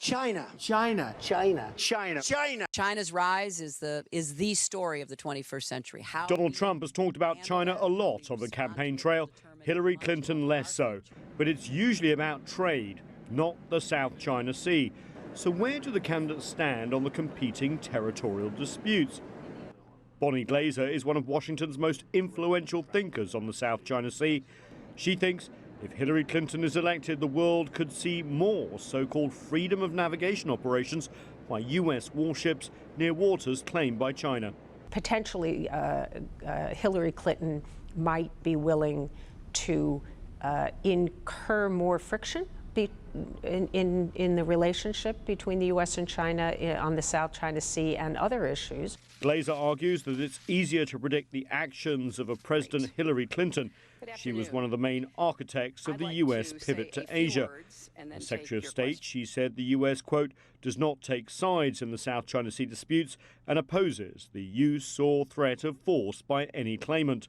China. China. China. China. China. China's rise is the story of the 21st century. How Donald Trump has talked about China a lot on the campaign trail, Hillary Clinton less so. But it's usually about trade, not the South China Sea. So where do the candidates stand on the competing territorial disputes? Bonnie Glaser is one of Washington's most influential thinkers on the South China Sea. She thinks if Hillary Clinton is elected, the world could see more so-called freedom of navigation operations by U.S. warships near waters claimed by China. Potentially, Hillary Clinton might be willing to incur more friction in the relationship between the U.S. and China on the South China Sea and other issues. Glaser argues that it's easier to predict the actions of a President Hillary Clinton. She was one of the main architects of the U.S. pivot to Asia. As Secretary of State, she said the U.S., quote, does not take sides in the South China Sea disputes and opposes the use or threat of force by any claimant.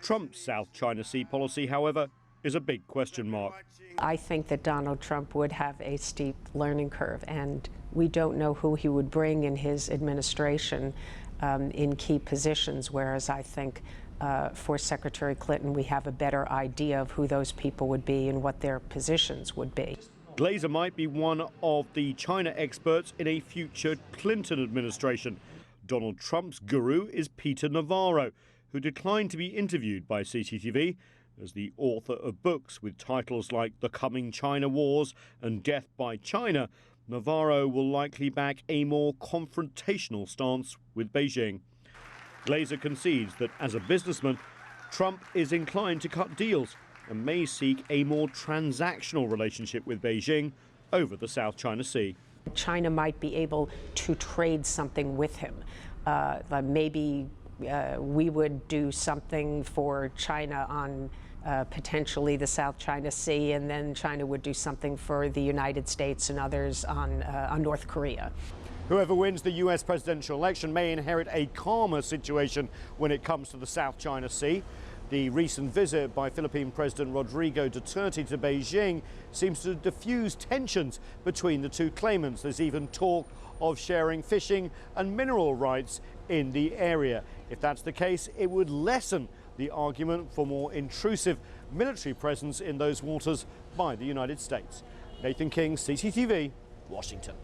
Trump's South China Sea policy, however, is a big question mark. I think that Donald Trump would have a steep learning curve, and we don't know who he would bring in his administration in key positions, whereas I think for Secretary Clinton, we have a better idea of who those people would be and what their positions would be. Glaser might be one of the China experts in a future Clinton administration. Donald Trump's guru is Peter Navarro, who declined to be interviewed by CCTV. As the author of books with titles like The Coming China Wars and Death by China, Navarro will likely back a more confrontational stance with Beijing. Glaser concedes that as a businessman, Trump is inclined to cut deals and may seek a more transactional relationship with Beijing over the South China Sea. China might be able to trade something with him. Maybe we would do something for China on potentially the South China Sea, and then China would do something for the United States and others on North Korea. Whoever wins the U.S. presidential election may inherit a calmer situation when it comes to the South China Sea. The recent visit by Philippine President Rodrigo Duterte to Beijing seems to diffuse tensions between the two claimants. There's even talk of sharing fishing and mineral rights in the area. If that's the case, it would lessen the argument for more intrusive military presence in those waters by the United States. Nathan King, CCTV, Washington.